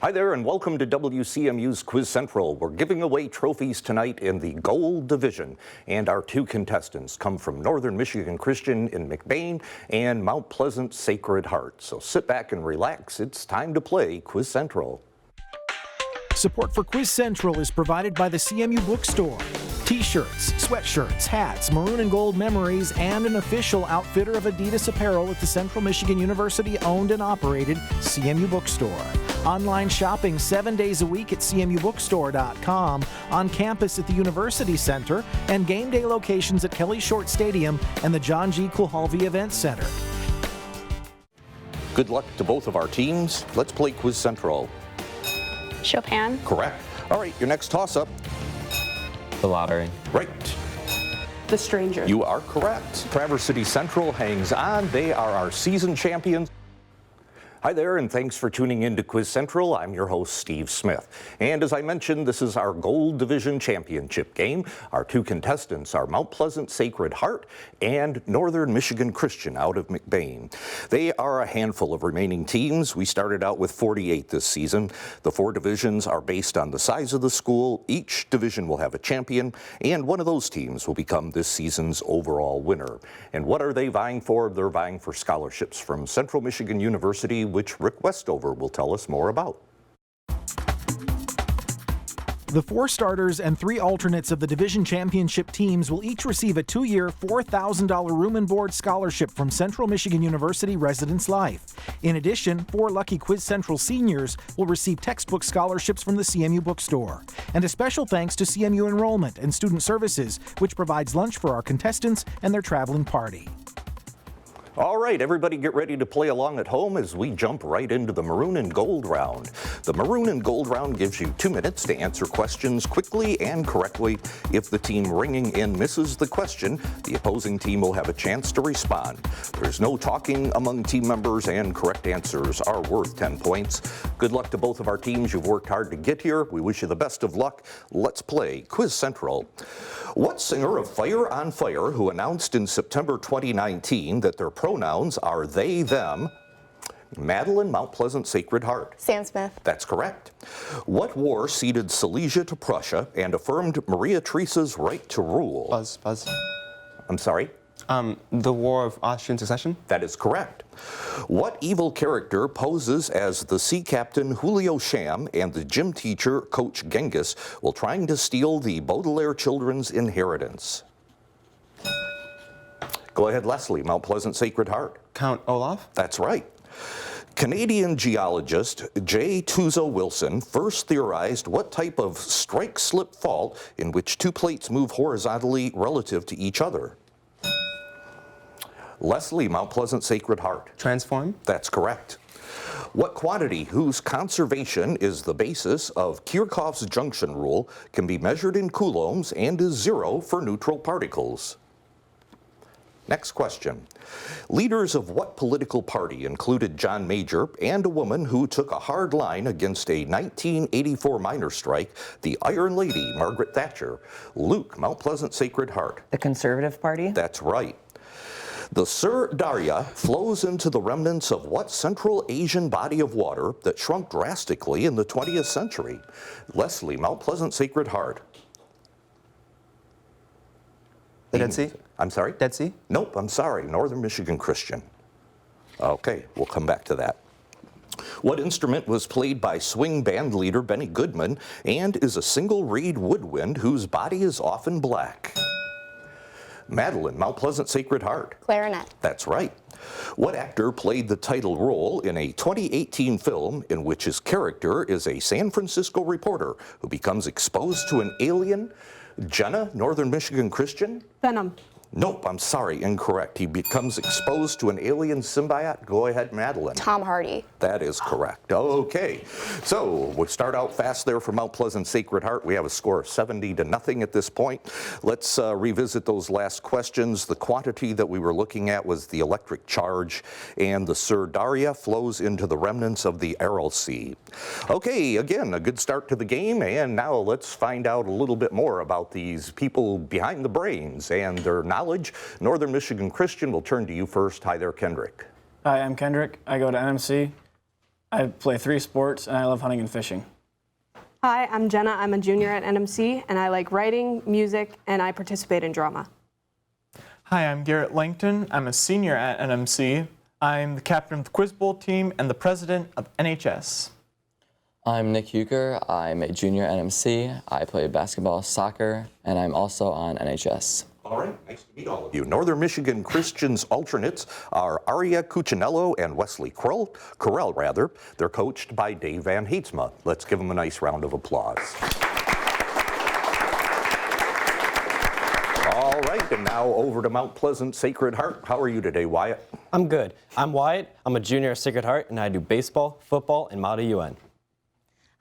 Hi there and welcome to WCMU's Quiz Central. We're giving away trophies tonight in the Gold Division, and our two contestants come from Northern Michigan Christian in McBain and Mount Pleasant Sacred Heart. So sit back and relax. It's time to play Quiz Central. Support for Quiz Central is provided by the CMU Bookstore. T-shirts, sweatshirts, hats, maroon and gold memories, and an official outfitter of Adidas apparel at the Central Michigan University owned and operated CMU Bookstore. Online shopping 7 days a week at cmubookstore.com, on campus at the University Center, and game day locations at Kelly Short Stadium and the John G. Kulhalvy Event Center. Good luck to both of our teams. Let's play Quiz Central. Chopin. Correct. All right, your next toss-up. The lottery. Right. The Stranger. You are correct. Traverse City Central hangs on. They are our season champions. Hi there, and thanks for tuning in to Quiz Central. I'm your host, Steve Smith. And as I mentioned, this is our Gold Division Championship game. Our two contestants are Mount Pleasant Sacred Heart and Northern Michigan Christian out of McBain. They are a handful of remaining teams. We started out with 48 this season. The four divisions are based on the size of the school. Each division will have a champion, and one of those teams will become this season's overall winner. And what are they vying for? They're vying for scholarships from Central Michigan University, which Rick Westover will tell us more about. The four starters and three alternates of the division championship teams will each receive a 2-year, $4,000 room and board scholarship from Central Michigan University Residence Life. In addition, 4 lucky Quiz Central seniors will receive textbook scholarships from the CMU Bookstore. And a special thanks to CMU Enrollment and Student Services, which provides lunch for our contestants and their traveling party. All right, everybody get ready to play along at home as we jump right into the Maroon and Gold round. The Maroon and Gold round gives you 2 minutes to answer questions quickly and correctly. If the team ringing in misses the question, the opposing team will have a chance to respond. There's no talking among team members, and correct answers are worth 10 points. Good luck to both of our teams. You've worked hard to get here. We wish you the best of luck. Let's play Quiz Central. What singer of Fire on Fire, who announced in September 2019 that their pronouns are they, them, Madeline, Mount Pleasant Sacred Heart? Sam Smith. That's correct. What war ceded Silesia to Prussia and affirmed Maria Theresa's right to rule? Buzz. I'm sorry? The War of Austrian Succession? That is correct. What evil character poses as the sea captain Julio Sham and the gym teacher Coach Genghis while trying to steal the Baudelaire children's inheritance? Go ahead, Leslie, Mount Pleasant Sacred Heart. Count Olaf? That's right. Canadian geologist J. Tuzo Wilson first theorized what type of strike-slip fault in which two plates move horizontally relative to each other? Leslie, Mount Pleasant Sacred Heart. Transform? That's correct. What quantity whose conservation is the basis of Kirchhoff's junction rule can be measured in coulombs and is 0 for neutral particles? Next question. Leaders of what political party included John Major and a woman who took a hard line against a 1984 miners' strike, the Iron Lady, Margaret Thatcher? Luke, Mount Pleasant Sacred Heart. The Conservative Party? That's right. The Sur Darya flows into the remnants of what Central Asian body of water that shrunk drastically in the 20th century? Leslie, Mount Pleasant Sacred Heart. The Dead Sea? I'm sorry? Dead Sea? Nope, I'm sorry. Northern Michigan Christian. Okay, we'll come back to that. What instrument was played by swing band leader Benny Goodman and is a single reed woodwind whose body is often black? Madeline, Mount Pleasant Sacred Heart. Clarinet. That's right. What actor played the title role in a 2018 film in which his character is a San Francisco reporter who becomes exposed to an alien? Jenna, Northern Michigan Christian? Venom. Nope, I'm sorry, incorrect. He becomes exposed to an alien symbiote. Go ahead, Madeline. Tom Hardy. That is correct. Okay, so we start out fast there for Mount Pleasant Sacred Heart. We have a score of 70-0 at this point. Let's revisit those last questions. The quantity that we were looking at was the electric charge, and the Sur Darya flows into the remnants of the Aral Sea. Okay, again, a good start to the game, and now let's find out a little bit more about these people behind the brains and their knowledge. Northern Michigan Christian will turn to you first. Hi there, Kendrick. Hi, I'm Kendrick. I go to NMC. I play 3 sports, and I love hunting and fishing. Hi, I'm Jenna. I'm a junior at NMC, and I like writing, music, and I participate in drama. Hi, I'm Garrett Langton. I'm a senior at NMC. I'm the captain of the Quiz Bowl team and the president of NHS. I'm Nick Huger. I'm a junior at NMC. I play basketball, soccer, and I'm also on NHS. All right, nice to meet all of you. Northern Michigan Christian's alternates are Aria Cuccinello and Wesley Correll. They're coached by Dave Van Heetsma. Let's give them a nice round of applause. All right, and now over to Mount Pleasant Sacred Heart. How are you today, Wyatt? I'm good. I'm Wyatt. I'm a junior at Sacred Heart, and I do baseball, football, and Model UN.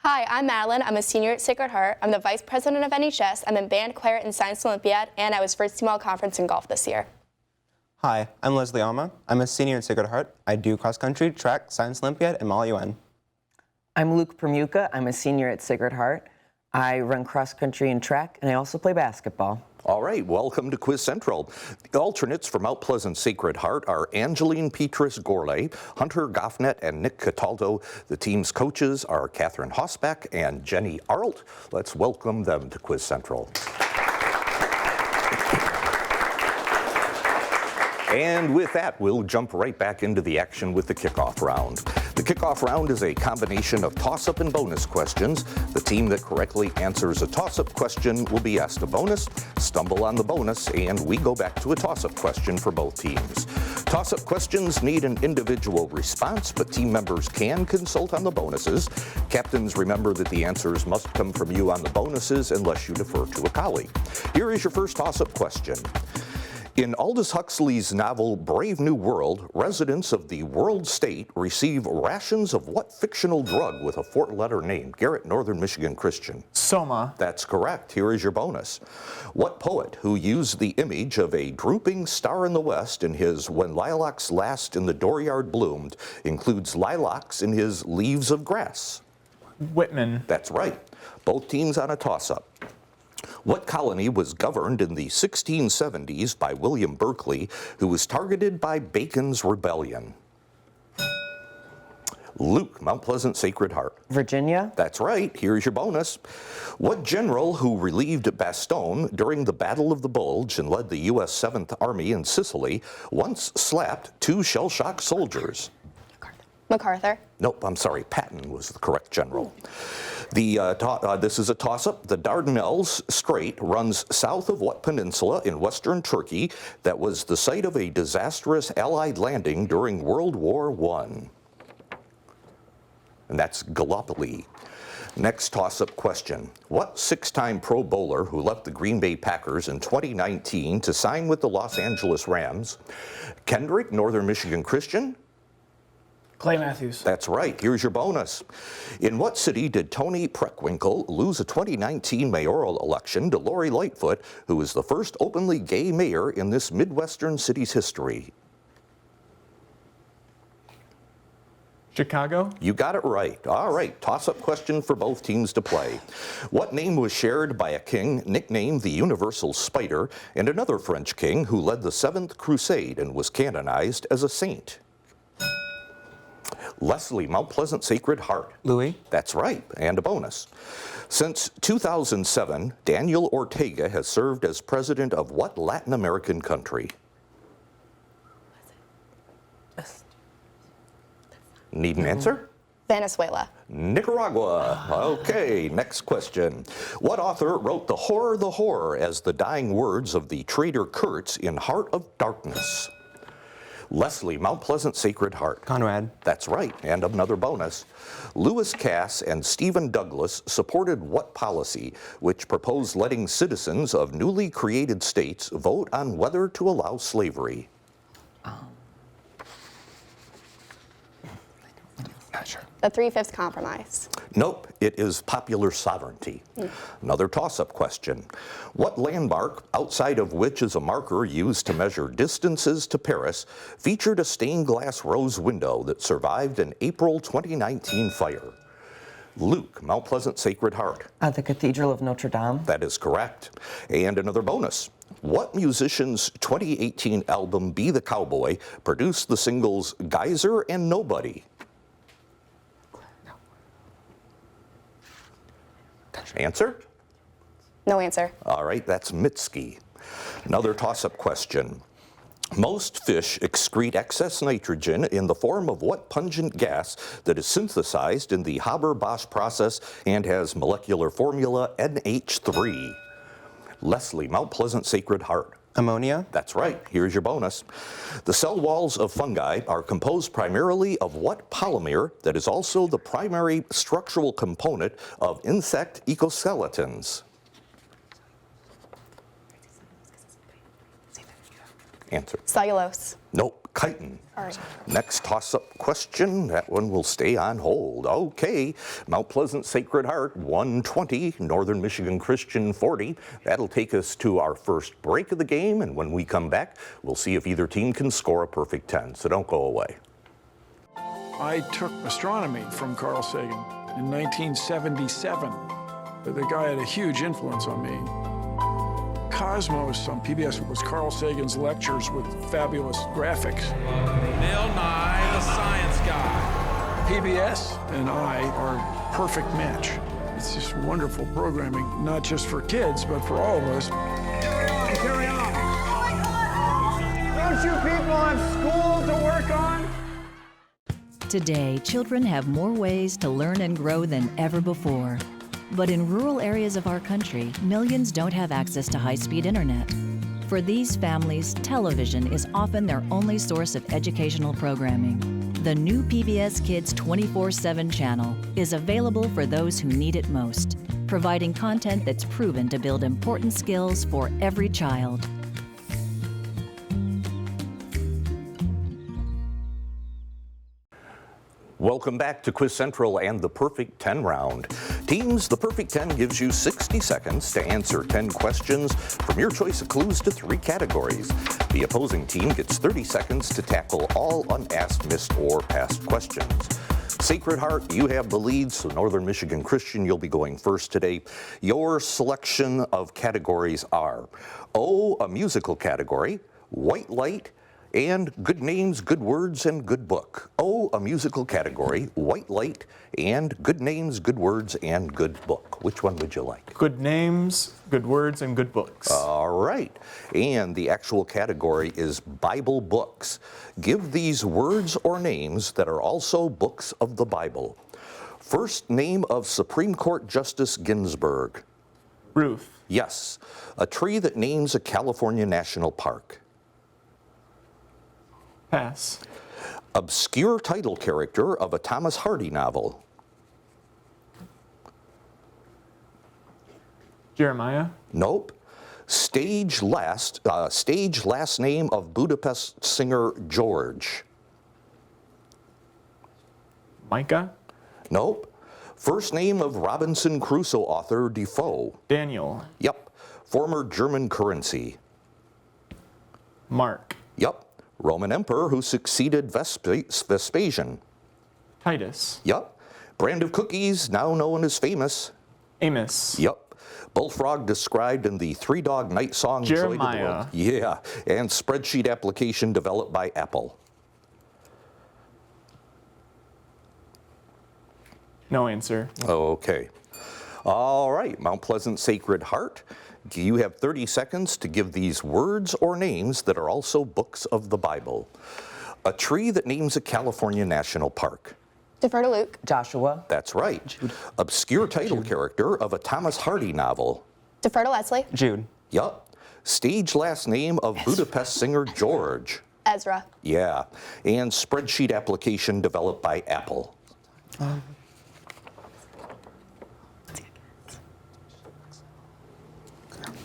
Hi, I'm Madeline. I'm a senior at Sacred Heart. I'm the vice president of NHS. I'm in band, choir, and science Olympiad, and I was first team all conference in golf this year. Hi, I'm Leslie Alma. I'm a senior at Sacred Heart. I do cross country, track, science Olympiad, and Model UN. I'm Luke Permuka. I'm a senior at Sacred Heart. I run cross country and track, and I also play basketball. All right, welcome to Quiz Central. The alternates for Mount Pleasant Sacred Heart are Angeline Petrus-Gorley, Hunter Goffnet, and Nick Cataldo. The team's coaches are Catherine Hosbeck and Jenny Arlt. Let's welcome them to Quiz Central. And with that, we'll jump right back into the action with the kickoff round. The kickoff round is a combination of toss-up and bonus questions. The team that correctly answers a toss-up question will be asked a bonus, stumble on the bonus, and we go back to a toss-up question for both teams. Toss-up questions need an individual response, but team members can consult on the bonuses. Captains, remember that the answers must come from you on the bonuses unless you defer to a colleague. Here is your first toss-up question. In Aldous Huxley's novel Brave New World, residents of the world state receive rations of what fictional drug with a 4-letter name? Garrett, Northern Michigan Christian. Soma. That's correct. Here is your bonus. What poet who used the image of a drooping star in the west in his When Lilacs Last in the Dooryard Bloomed includes lilacs in his Leaves of Grass? Whitman. That's right. Both teams on a toss-up. What colony was governed in the 1670s by William Berkeley, who was targeted by Bacon's Rebellion? Luke, Mount Pleasant Sacred Heart. Virginia? That's right. Here's your bonus. What general who relieved Bastogne during the Battle of the Bulge and led the U.S. 7th Army in Sicily once slapped 2 shell-shocked soldiers? MacArthur. Nope, I'm sorry. Patton was the correct general. This is a toss-up. The Dardanelles Strait runs south of what peninsula in western Turkey that was the site of a disastrous Allied landing during World War I? And that's Gallipoli. Next toss-up question. What 6-time Pro Bowler who left the Green Bay Packers in 2019 to sign with the Los Angeles Rams? Kendrick, Northern Michigan Christian. Clay Matthews. That's right. Here's your bonus. In what city did Tony Preckwinkle lose a 2019 mayoral election to Lori Lightfoot, who was the first openly gay mayor in this Midwestern city's history? Chicago. You got it right. All right, toss-up question for both teams to play. What name was shared by a king nicknamed the Universal Spider and another French king who led the 7th Crusade and was canonized as a saint? Leslie, Mount Pleasant Sacred Heart. Louis. That's right, and a bonus. Since 2007, Daniel Ortega has served as president of what Latin American country? Need an answer? Venezuela. Nicaragua. Okay, next question. What author wrote the horror as the dying words of the traitor Kurtz in Heart of Darkness? Leslie, Mount Pleasant Sacred Heart. Conrad. That's right, and another bonus. Lewis Cass and Stephen Douglas supported what policy which proposed letting citizens of newly created states vote on whether to allow slavery? Not sure. The 3/5 compromise. Nope, it is popular sovereignty. Another toss-up question. What landmark, outside of which is a marker used to measure distances to Paris, featured a stained glass rose window that survived an April 2019 fire? Luke, Mount Pleasant Sacred Heart. The Cathedral of Notre Dame. That is correct. And another bonus. What musician's 2018 album Be the Cowboy produced the singles Geyser and Nobody? Answer? No answer. All right, that's Mitski. Another toss-up question. Most fish excrete excess nitrogen in the form of what pungent gas that is synthesized in the Haber-Bosch process and has molecular formula NH3? Leslie, Mount Pleasant Sacred Heart. Ammonia. That's right. Here's your bonus. The cell walls of fungi are composed primarily of what polymer that is also the primary structural component of insect ecoskeletons? Answer. Cellulose. Nope, chitin. All right. Next toss-up question, that one will stay on hold. Okay, Mount Pleasant Sacred Heart 120, Northern Michigan Christian 40. That'll take us to our first break of the game, and when we come back, we'll see if either team can score a perfect 10, so don't go away. I took astronomy from Carl Sagan in 1977. The guy had a huge influence on me. Cosmos on PBS was Carl Sagan's lectures with fabulous graphics. Bill Nye, the Science Guy. PBS and I are a perfect match. It's just wonderful programming, not just for kids, but for all of us. Carry on. Don't you people have school to work on? Today, children have more ways to learn and grow than ever before. But in rural areas of our country, millions don't have access to high-speed internet. For these families, television is often their only source of educational programming. The new PBS Kids 24/7 channel is available for those who need it most, providing content that's proven to build important skills for every child. Welcome back to Quiz Central and the Perfect 10 round. Teams, the Perfect 10 gives you 60 seconds to answer 10 questions from your choice of clues to 3 categories. The opposing team gets 30 seconds to tackle all unasked, missed, or passed questions. Sacred Heart, you have the lead, so Northern Michigan Christian, you'll be going first today. Your selection of categories are O, a musical category, White Light, and Good Names, Good Words, and Good Book. O, a musical category, White Light, and Good Names, Good Words, and Good Book. Which one would you like? Good names, good words, and good books. All right. And the actual category is Bible books. Give these words or names that are also books of the Bible. First name of Supreme Court Justice Ginsburg. Ruth. Yes. A tree that names a California national park. Pass. Obscure title character of a Thomas Hardy novel. Jeremiah. Nope. Stage last name of Budapest singer George. Micah. Nope. First name of Robinson Crusoe author Defoe. Daniel. Yep. Former German currency. Mark. Yep. Roman emperor who succeeded Vespasian. Titus. Yep. Brand of cookies now known as Famous. Amos. Yep. Bullfrog described in the Three Dog Night song Jeremiah. Joy to the World. Yeah. And spreadsheet application developed by Apple. No answer. Okay. All right. Mount Pleasant Sacred Heart. You have 30 seconds to give these words or names that are also books of the Bible. A tree that names a California national park. Defer to Luke. Joshua. That's right. Jude. Obscure title character of a Thomas Hardy novel. Defer to Leslie. Jude. Yup. Stage last name of Budapest singer George. Ezra. Yeah. And spreadsheet application developed by Apple.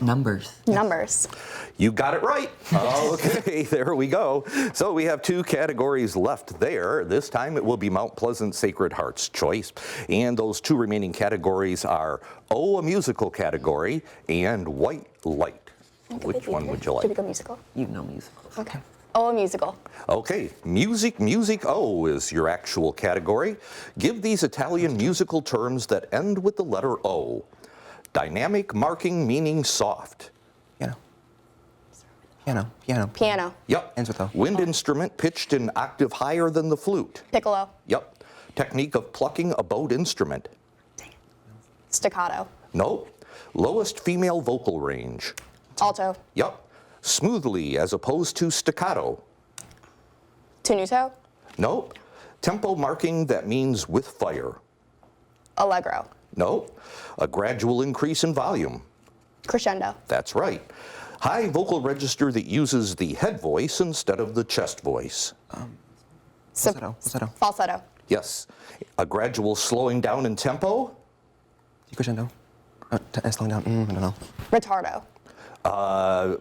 Numbers. Numbers. You got it right. Okay, there we go. So we have 2 categories left there. This time it will be Mount Pleasant Sacred Heart's choice. And those 2 remaining categories are O, a musical category, and White Light. Which one would you Should we like? go musical? You know musical. Okay. Oh, a musical. Okay, music O is your actual category. Give these Italian musical terms that end with the letter O. Dynamic marking meaning soft. Piano. Yep. Ends with O. Wind instrument pitched an octave higher than the flute. Piccolo. Yep. Technique of plucking a bowed instrument. Staccato. Nope. Lowest female vocal range. Alto. Yup. Smoothly as opposed to staccato. Tenuto. Nope. Tempo marking that means with fire. Allegro. Nope. A gradual increase in volume. Crescendo. That's right. High vocal register that uses the head voice instead of the chest voice. Falsetto. Falsetto. Yes. A gradual slowing down in tempo. Crescendo. Slowing down. I don't know. Retardo.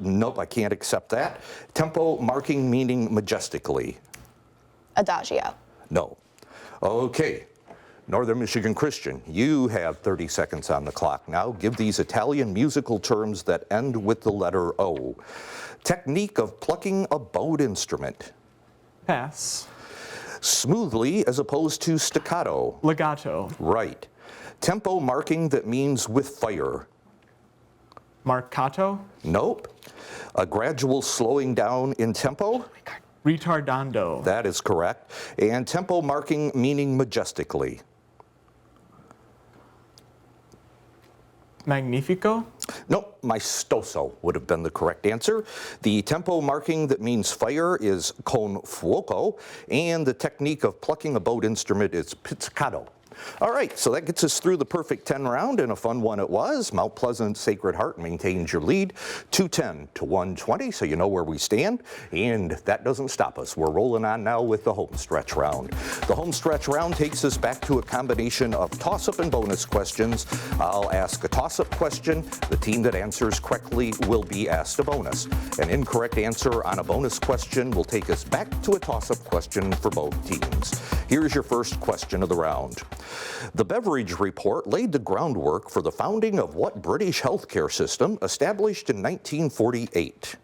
Nope, I can't accept that. Tempo marking meaning majestically. Adagio. No. Okay. Northern Michigan Christian, you have 30 seconds on the clock now. Give these Italian musical terms that end with the letter O. Technique of plucking a bowed instrument. Pass. Smoothly as opposed to staccato. Legato. Right. Tempo marking that means with fire. Marcato. Nope. A gradual slowing down in tempo. Retardando. That is correct. And tempo marking meaning majestically. Magnifico. Nope, maestoso would have been the correct answer. The tempo marking that means fire is con fuoco, and the technique of plucking a bowed instrument is pizzicato. All right, so that gets us through the perfect 10 round, and a fun one it was. Mount Pleasant Sacred Heart maintains your lead, 210 to 120, so you know where we stand. And that doesn't stop us. We're rolling on now with the home stretch round. The home stretch round takes us back to a combination of toss-up and bonus questions. I'll ask a toss-up question. The team that answers correctly will be asked a bonus. An incorrect answer on a bonus question will take us back to a toss-up question for both teams. Here's your first question of the round. The Beveridge Report laid the groundwork for the founding of what British healthcare system established in 1948?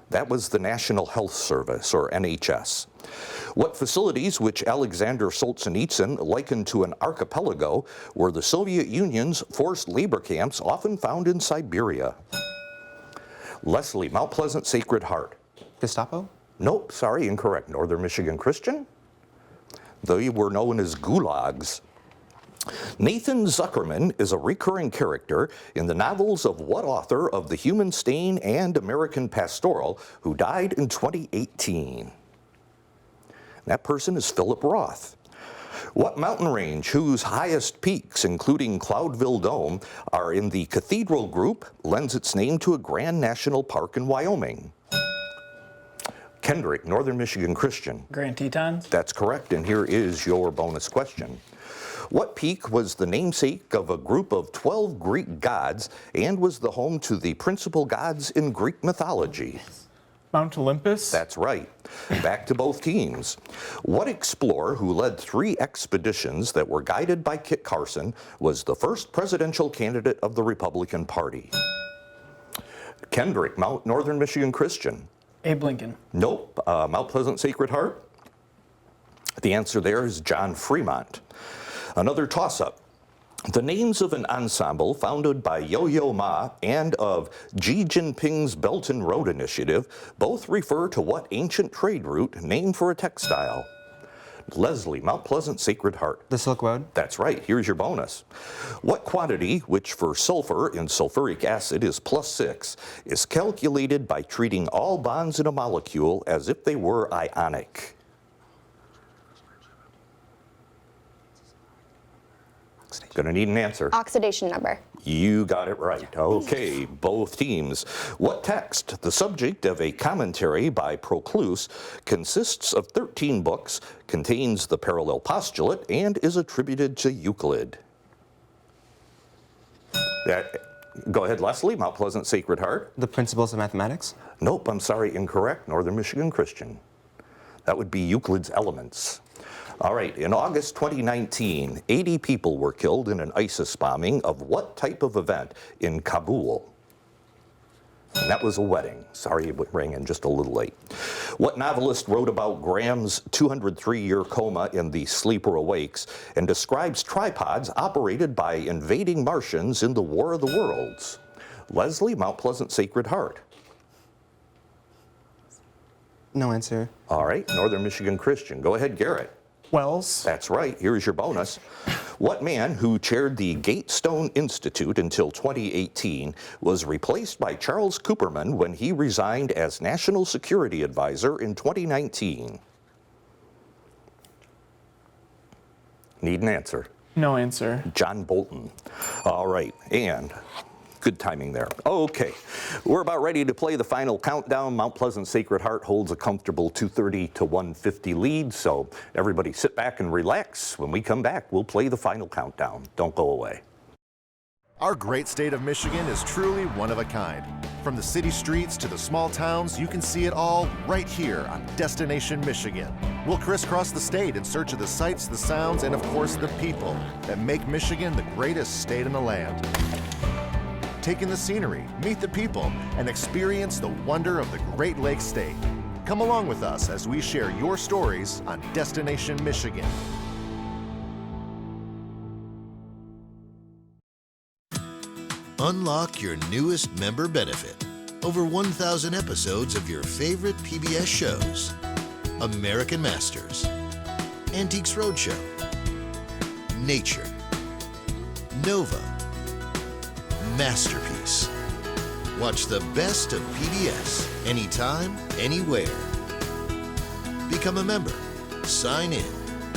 That was the National Health Service, or NHS. What facilities, which Alexander Solzhenitsyn likened to an archipelago, were the Soviet Union's forced labor camps often found in Siberia? Leslie, Mount Pleasant Sacred Heart. Gestapo? Nope, sorry, incorrect. Northern Michigan Christian. They were known as gulags. Nathan Zuckerman is a recurring character in the novels of what author of The Human Stain and American Pastoral, who died in 2018? That person is Philip Roth. What mountain range, whose highest peaks, including Cloudville Dome, are in the Cathedral Group, lends its name to a grand national park in Wyoming? Kendrick, Northern Michigan Christian. Grand Tetons. That's correct, and here is your bonus question. What peak was the namesake of a group of 12 Greek gods and was the home to the principal gods in Greek mythology? Mount Olympus. That's right. Back to both teams. What explorer who led 3 expeditions that were guided by Kit Carson was the first presidential candidate of the Republican Party? Kendrick, Northern Michigan Christian. Abe Lincoln. Nope. Mount Pleasant Sacred Heart? The answer there is John Fremont. Another toss-up. The names of an ensemble founded by Yo-Yo Ma and of Xi Jinping's Belt and Road Initiative both refer to what ancient trade route named for a textile? Leslie, Mount Pleasant Sacred Heart. The Silk Road? That's right. Here's your bonus. What quantity, which for sulfur in sulfuric acid is +6, is calculated by treating all bonds in a molecule as if they were ionic? Gonna need an answer. Oxidation number. You got it right. Okay, both teams. What text, the subject of a commentary by Proclus, consists of 13 books, contains the parallel postulate, and is attributed to Euclid? Go ahead, Leslie, Mount Pleasant Sacred Heart. The Principles of Mathematics? Nope, I'm sorry, incorrect. Northern Michigan Christian. That would be Euclid's Elements. All right, in August 2019, 80 people were killed in an ISIS bombing of what type of event in Kabul? And that was a wedding. Sorry it rang in just a little late. What novelist wrote about Graham's 203-year coma in The Sleeper Awakes and describes tripods operated by invading Martians in the War of the Worlds? Leslie, Mount Pleasant Sacred Heart. No answer. All right, Northern Michigan Christian. Go ahead, Garrett. Wells. That's right. Here's your bonus. What man who chaired the Gatestone Institute until 2018 was replaced by Charles Cooperman when he resigned as National Security Advisor in 2019? Need an answer. No answer. John Bolton. All right, and good timing there. Okay, we're about ready to play the final countdown. Mount Pleasant Sacred Heart holds a comfortable 230 to 150 lead, so everybody sit back and relax. When we come back, we'll play the final countdown. Don't go away. Our great state of Michigan is truly one of a kind. From the city streets to the small towns, you can see it all right here on Destination Michigan. We'll crisscross the state in search of the sights, the sounds, and of course the people that make Michigan the greatest state in the land. Take in the scenery, meet the people, and experience the wonder of the Great Lakes State. Come along with us as we share your stories on Destination Michigan. Unlock your newest member benefit. Over 1,000 episodes of your favorite PBS shows. American Masters, Antiques Roadshow, Nature, Nova, Masterpiece. Watch the best of PBS anytime, anywhere. Become a member, sign in,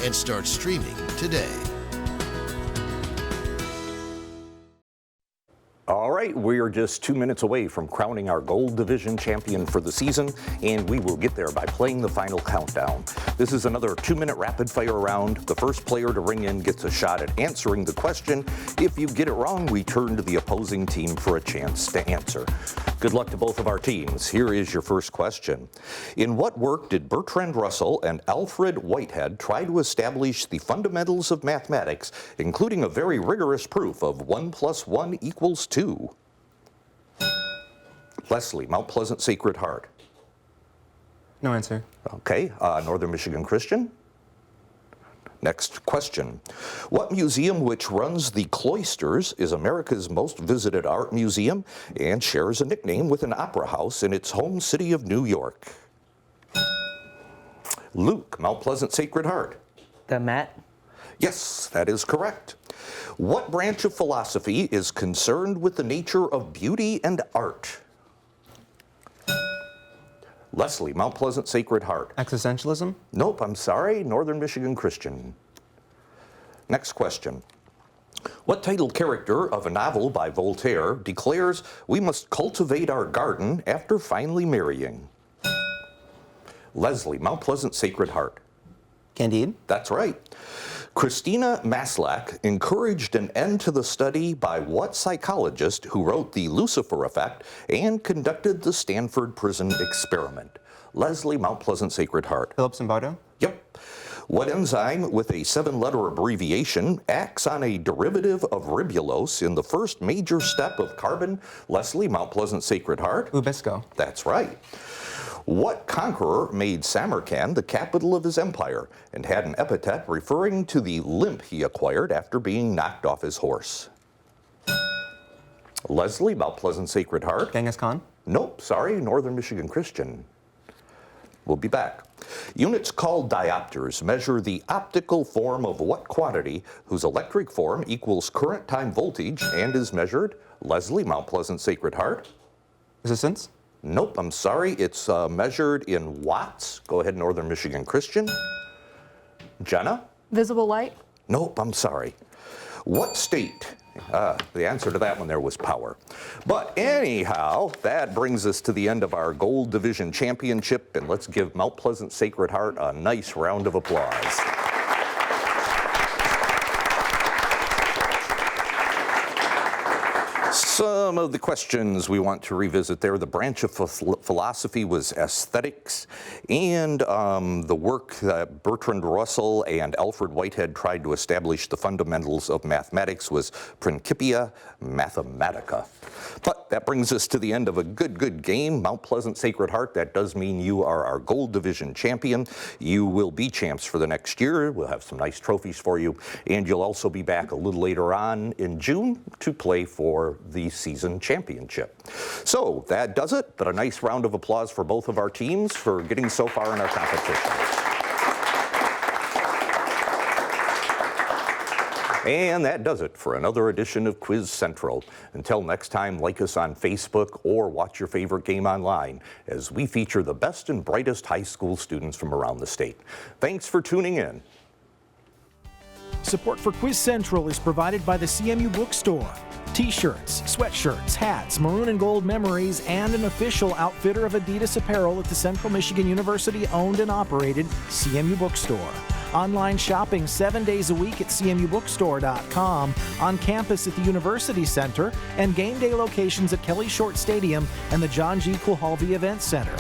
and start streaming today. All right, we are just 2 minutes away from crowning our Gold Division champion for the season, and we will get there by playing the final countdown. This is another 2-minute rapid fire round. The first player to ring in gets a shot at answering the question. If you get it wrong, we turn to the opposing team for a chance to answer. Good luck to both of our teams. Here is your first question. In what work did Bertrand Russell and Alfred Whitehead try to establish the fundamentals of mathematics, including a very rigorous proof of 1 + 1 = 2? Leslie, Mount Pleasant Sacred Heart. No answer. Okay, Northern Michigan Christian. Next question. What museum which runs the Cloisters is America's most visited art museum and shares a nickname with an opera house in its home city of New York? Luke, Mount Pleasant Sacred Heart. The Met. Yes, that is correct. What branch of philosophy is concerned with the nature of beauty and art? Leslie, Mount Pleasant Sacred Heart. Existentialism? Nope, I'm sorry, Northern Michigan Christian. Next question. What titled character of a novel by Voltaire declares we must cultivate our garden after finally marrying? Leslie, Mount Pleasant Sacred Heart. Candide? That's right. Christina Maslach encouraged an end to the study by what psychologist who wrote The Lucifer Effect and conducted the Stanford Prison Experiment? Leslie, Mount Pleasant Sacred Heart. Philip Zimbardo? Yep. What enzyme with a 7-letter abbreviation acts on a derivative of ribulose in the first major step of carbon? Leslie, Mount Pleasant Sacred Heart. Ubisco. That's right. What conqueror made Samarkand the capital of his empire and had an epithet referring to the limp he acquired after being knocked off his horse? Leslie, Mount Pleasant Sacred Heart. Genghis Khan? Nope, sorry, Northern Michigan Christian. We'll be back. Units called diopters measure the optical form of what quantity whose electric form equals current time voltage and is measured? Leslie, Mount Pleasant Sacred Heart. Resistance? Nope, I'm sorry. It's measured in watts. Go ahead, Northern Michigan Christian. Jenna? Visible light? Nope, I'm sorry. What state? The answer to that one there was power. But anyhow, that brings us to the end of our Gold Division Championship, and let's give Mount Pleasant Sacred Heart a nice round of applause. Some of the questions we want to revisit there. The branch of philosophy was aesthetics, and the work that Bertrand Russell and Alfred Whitehead tried to establish the fundamentals of mathematics was Principia Mathematica. But that brings us to the end of a good game. Mount Pleasant Sacred Heart, that does mean you are our Gold Division champion. You will be champs for the next year. We'll have some nice trophies for you, and you'll also be back a little later on in June to play for the season championship. So that does it, but a nice round of applause for both of our teams for getting so far in our competition. And that does it for another edition of Quiz Central. Until next time, like us on Facebook or watch your favorite game online as we feature the best and brightest high school students from around the state. Thanks for tuning in. Support for Quiz Central is provided by the CMU Bookstore. T-shirts, sweatshirts, hats, maroon and gold memories, and an official outfitter of Adidas apparel at the Central Michigan University owned and operated CMU Bookstore. Online shopping 7 days a week at cmubookstore.com, on campus at the University Center, and game day locations at Kelly Short Stadium and the John G. Kulhalvi Event Center.